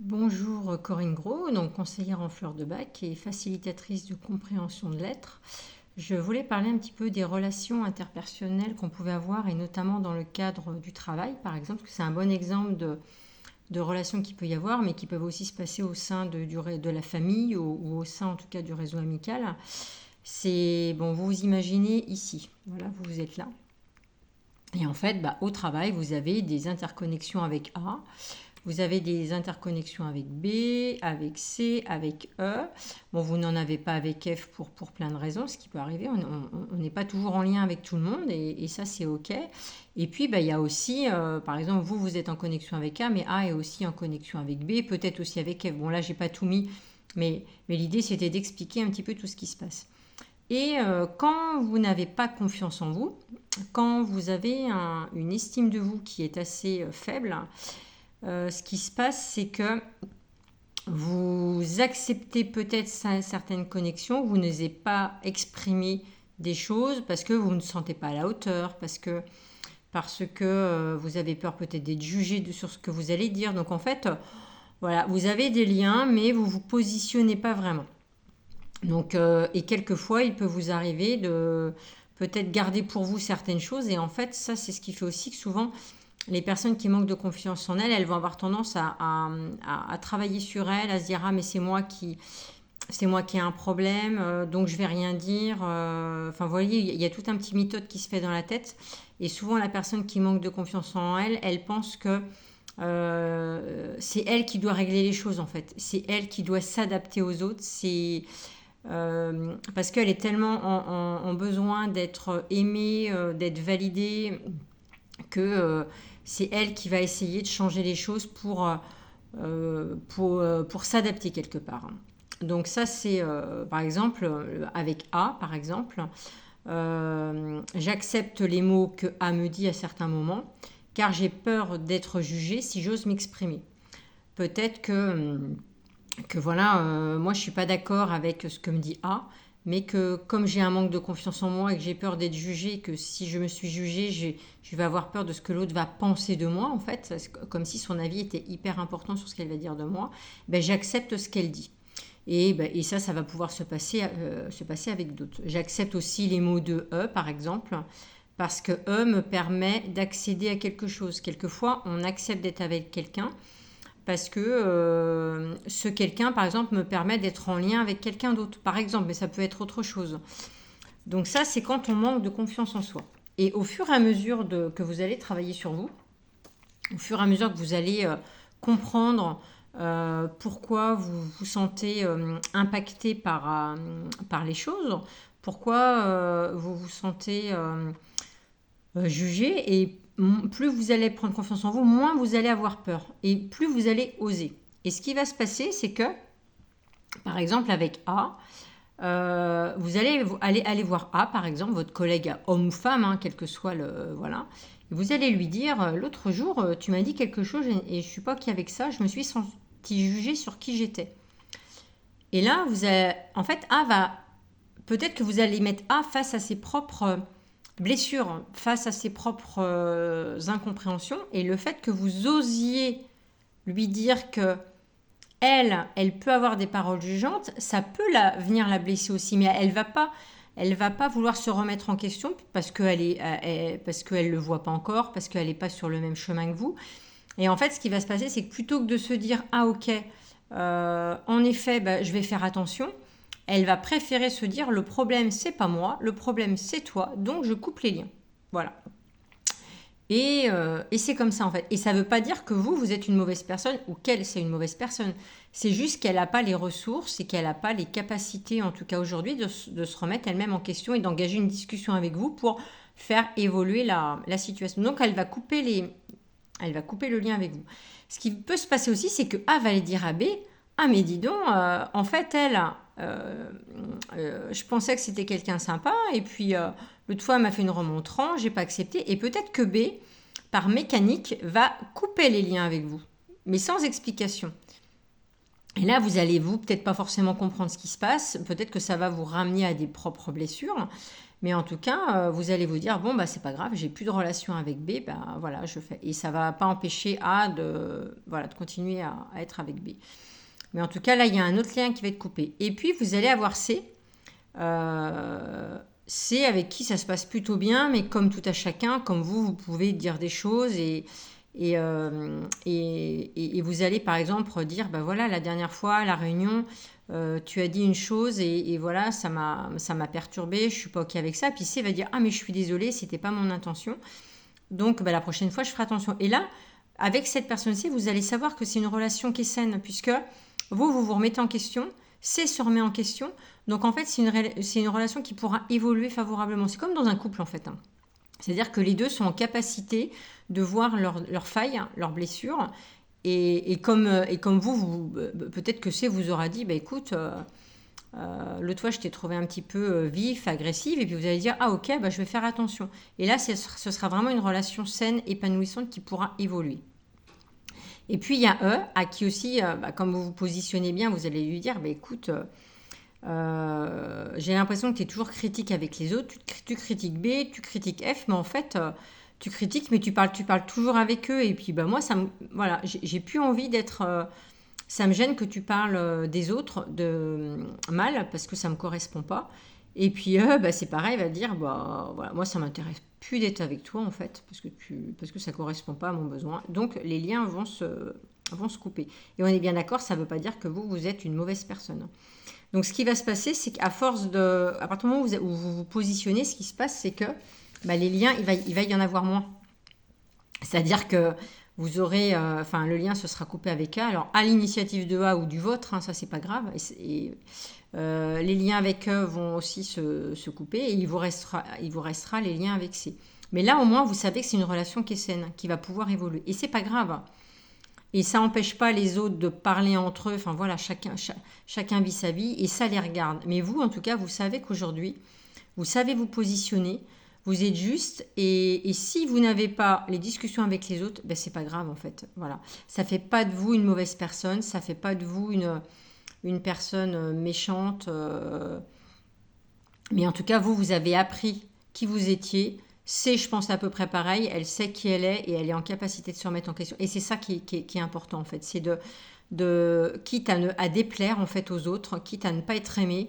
Bonjour Corinne Gros, donc conseillère en fleurs de bac et facilitatrice de compréhension de lettres. Je voulais parler un petit peu des relations interpersonnelles qu'on pouvait avoir et notamment dans le cadre du travail par exemple, parce que c'est un bon exemple de relations qu'il peut y avoir mais qui peuvent aussi se passer au sein de la famille ou au sein en tout cas du réseau amical. C'est bon, vous vous imaginez ici, voilà, vous êtes là. Et en fait, au travail, vous avez des interconnexions avec A, vous avez des interconnexions avec B, avec C, avec E. Bon, vous n'en avez pas avec F pour plein de raisons, ce qui peut arriver. On n'est pas toujours en lien avec tout le monde et ça, c'est OK. Et puis, il y a aussi, par exemple, vous êtes en connexion avec A, mais A est aussi en connexion avec B, peut-être aussi avec F. Bon, là, j'ai pas tout mis, mais l'idée, c'était d'expliquer un petit peu tout ce qui se passe. Et quand vous n'avez pas confiance en vous, quand vous avez une estime de vous qui est assez faible, ce qui se passe, c'est que vous acceptez peut-être certaines connexions, vous n'osez pas exprimer des choses parce que vous ne sentez pas à la hauteur, parce que vous avez peur peut-être d'être jugé sur ce que vous allez dire. Donc en fait, voilà, vous avez des liens, mais vous vous positionnez pas vraiment. Donc, et quelquefois, il peut vous arriver de peut-être garder pour vous certaines choses. Et en fait, ça, c'est ce qui fait aussi que souvent, les personnes qui manquent de confiance en elles, elles vont avoir tendance à travailler sur elles, à se dire ah mais c'est moi qui ai un problème, donc je vais rien dire. Enfin, vous voyez, il y a tout un petit méthode qui se fait dans la tête. Et souvent, la personne qui manque de confiance en elle, elle pense que c'est elle qui doit régler les choses en fait. C'est elle qui doit s'adapter aux autres. C'est parce qu'elle est tellement en besoin d'être aimée, d'être validée, que c'est elle qui va essayer de changer les choses pour s'adapter quelque part. Donc ça, c'est par exemple, avec A, par exemple, j'accepte les mots que A me dit à certains moments, car j'ai peur d'être jugée si j'ose m'exprimer. Peut-être que voilà, moi je suis pas d'accord avec ce que me dit A, mais que comme j'ai un manque de confiance en moi et que j'ai peur d'être jugée, que si je me suis jugée, je vais avoir peur de ce que l'autre va penser de moi, en fait, comme si son avis était hyper important sur ce qu'elle va dire de moi, j'accepte ce qu'elle dit. Et ça va pouvoir se passer avec d'autres. J'accepte aussi les mots de E, par exemple, parce que E me permet d'accéder à quelque chose. Quelquefois, on accepte d'être avec quelqu'un parce que ce quelqu'un, par exemple, me permet d'être en lien avec quelqu'un d'autre, par exemple, mais ça peut être autre chose. Donc ça, c'est quand on manque de confiance en soi. Et au fur et à mesure que vous allez travailler sur vous, au fur et à mesure que vous allez comprendre pourquoi vous vous sentez impacté par les choses, pourquoi vous vous sentez jugé, et plus vous allez prendre confiance en vous, moins vous allez avoir peur et plus vous allez oser. Et ce qui va se passer, c'est que, par exemple, avec A, vous allez aller voir A, par exemple, votre collègue homme ou femme, hein, quel que soit le. Voilà. Et vous allez lui dire l'autre jour, tu m'as dit quelque chose et je suis pas OK avec ça, je me suis senti jugée sur qui j'étais. Et là, en fait, A va. Peut-être que vous allez mettre A face à ses propres blessures, face à ses propres incompréhensions, et le fait que vous osiez lui dire que elle peut avoir des paroles jugeantes, ça peut venir la blesser aussi, mais elle va pas vouloir se remettre en question parce qu'elle le voit pas encore, parce qu'elle n'est pas sur le même chemin que vous. Et en fait, ce qui va se passer, c'est que plutôt que de se dire ah ok, en effet, je vais faire attention, elle va préférer se dire le problème c'est pas moi, le problème c'est toi, donc je coupe les liens. Voilà. Et c'est comme ça en fait. Et ça ne veut pas dire que vous êtes une mauvaise personne ou qu'elle, c'est une mauvaise personne. C'est juste qu'elle n'a pas les ressources et qu'elle n'a pas les capacités, en tout cas aujourd'hui, de se remettre elle-même en question et d'engager une discussion avec vous pour faire évoluer la situation. Donc elle va couper le lien avec vous. Ce qui peut se passer aussi, c'est que A va aller dire à B, ah mais dis donc, en fait elle, je pensais que c'était quelqu'un de sympa, et puis l'autre fois elle m'a fait une remontrance, j'ai pas accepté, et peut-être que B, par mécanique, va couper les liens avec vous, mais sans explication. Et là, vous allez, peut-être pas forcément comprendre ce qui se passe. Peut-être que ça va vous ramener à des propres blessures. Mais en tout cas, vous allez vous dire, bon, bah, c'est pas grave, j'ai plus de relation avec B, bah, voilà, je fais. Et ça va pas empêcher A voilà, de continuer à être avec B. Mais en tout cas, là, il y a un autre lien qui va être coupé. Et puis, vous allez avoir C. C avec qui ça se passe plutôt bien, mais comme tout à chacun, comme vous pouvez dire des choses et vous allez par exemple dire, bah voilà, la dernière fois, à la réunion, tu as dit une chose et voilà, ça m'a perturbé, je suis pas ok avec ça. Puis C va dire, ah mais je suis désolée, c'était pas mon intention. Donc bah, la prochaine fois, je ferai attention. Et là, avec cette personne-ci, vous allez savoir que c'est une relation qui est saine, puisque vous remettez en question, C se remet en question. Donc en fait, c'est une relation qui pourra évoluer favorablement. C'est comme dans un couple en fait. Hein. C'est-à-dire que les deux sont en capacité de voir leurs failles, leurs blessures. Et comme vous peut-être que C vous aura dit, bah, écoute, l'autre fois je t'ai trouvé un petit peu vif, agressive, et puis vous allez dire, ah ok, bah, je vais faire attention. Et là, ce sera vraiment une relation saine, épanouissante qui pourra évoluer. Et puis il y a E, à qui aussi, bah, comme vous vous positionnez bien, vous allez lui dire, bah, écoute, j'ai l'impression que tu es toujours critique avec les autres, tu critiques B, tu critiques F, mais en fait, tu critiques, mais tu parles toujours avec eux. Et puis bah, moi, voilà, j'ai plus envie d'être... ça me gêne que tu parles des autres mal, parce que ça ne me correspond pas. Et puis bah, c'est pareil, il va dire, bah, voilà, moi ça m'intéresse plus d'être avec toi en fait, parce que ça ne correspond pas à mon besoin. Donc les liens vont se couper. Et on est bien d'accord, ça ne veut pas dire que vous êtes une mauvaise personne. Donc ce qui va se passer, c'est qu'à force à partir du moment où vous vous positionnez, ce qui se passe, c'est que bah, les liens, il va y en avoir moins. C'est-à-dire que vous aurez, le lien se sera coupé avec A. Alors à l'initiative de A ou du vôtre, hein, ça c'est pas grave. Les liens avec E vont aussi se couper et il vous restera les liens avec C. Mais là au moins vous savez que c'est une relation qui est saine, qui va pouvoir évoluer. Et c'est pas grave. Et ça n'empêche pas les autres de parler entre eux. Enfin voilà, chacun vit sa vie et ça les regarde. Mais vous, en tout cas, vous savez qu'aujourd'hui, vous savez vous positionner, vous êtes juste. Et si vous n'avez pas les discussions avec les autres, ben c'est pas grave en fait. Voilà, ça fait pas de vous une mauvaise personne, ça fait pas de vous une personne méchante. Mais en tout cas, vous avez appris qui vous étiez. C'est, je pense, à peu près pareil. Elle sait qui elle est et elle est en capacité de se remettre en question. Et c'est ça qui est important, en fait. C'est quitte à déplaire, en fait, aux autres, quitte à ne pas être aimé,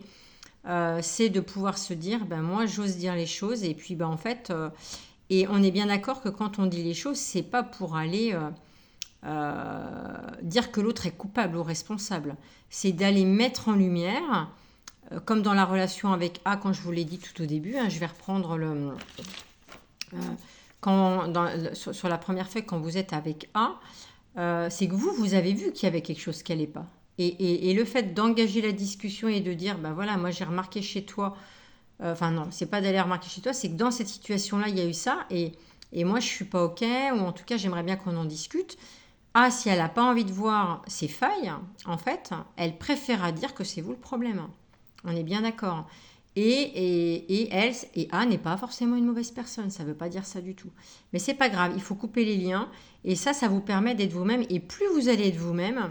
c'est de pouvoir se dire, ben moi, j'ose dire les choses. Et puis, ben en fait, et on est bien d'accord que quand on dit les choses, c'est pas pour aller dire que l'autre est coupable ou responsable. C'est d'aller mettre en lumière comme dans la relation avec A, quand je vous l'ai dit tout au début, hein, je vais reprendre sur la première feuille, quand vous êtes avec A, c'est que vous avez vu qu'il y avait quelque chose qui n'allait pas. Et le fait d'engager la discussion et de dire, ben voilà, moi j'ai remarqué chez toi, enfin non, c'est pas d'aller remarquer chez toi, c'est que dans cette situation-là, il y a eu ça, et moi je suis pas ok, ou en tout cas j'aimerais bien qu'on en discute. A, si elle n'a pas envie de voir ses failles, en fait, elle préférera dire que c'est vous le problème. On est bien d'accord. Et A n'est pas forcément une mauvaise personne, ça ne veut pas dire ça du tout. Mais c'est pas grave, il faut couper les liens. Et ça vous permet d'être vous-même. Et plus vous allez être vous-même,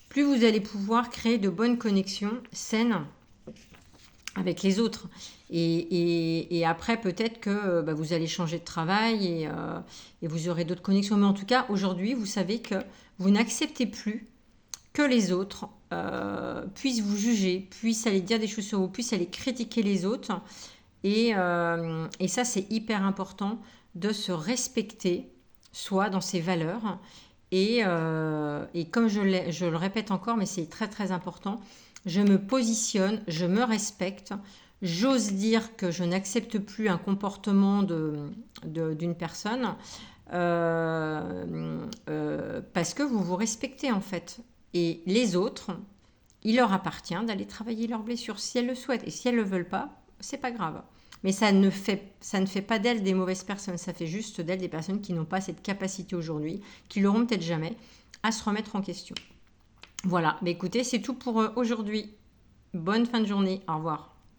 plus vous allez pouvoir créer de bonnes connexions saines avec les autres. Et après, peut-être que bah, vous allez changer de travail et vous aurez d'autres connexions. Mais en tout cas, aujourd'hui, vous savez que vous n'acceptez plus que les autres puissent vous juger, puissent aller dire des choses sur vous, puissent aller critiquer les autres. Et ça, c'est hyper important de se respecter, soi, dans ses valeurs. Et comme je le répète encore, mais c'est très très important, je me positionne, je me respecte, j'ose dire que je n'accepte plus un comportement d'une personne parce que vous vous respectez en fait. Et les autres, il leur appartient d'aller travailler leurs blessures si elles le souhaitent. Et si elles ne le veulent pas, c'est pas grave. Mais ça ne fait pas d'elles des mauvaises personnes. Ça fait juste d'elles des personnes qui n'ont pas cette capacité aujourd'hui, qui l'auront peut-être jamais, à se remettre en question. Voilà. Mais écoutez, c'est tout pour aujourd'hui. Bonne fin de journée. Au revoir.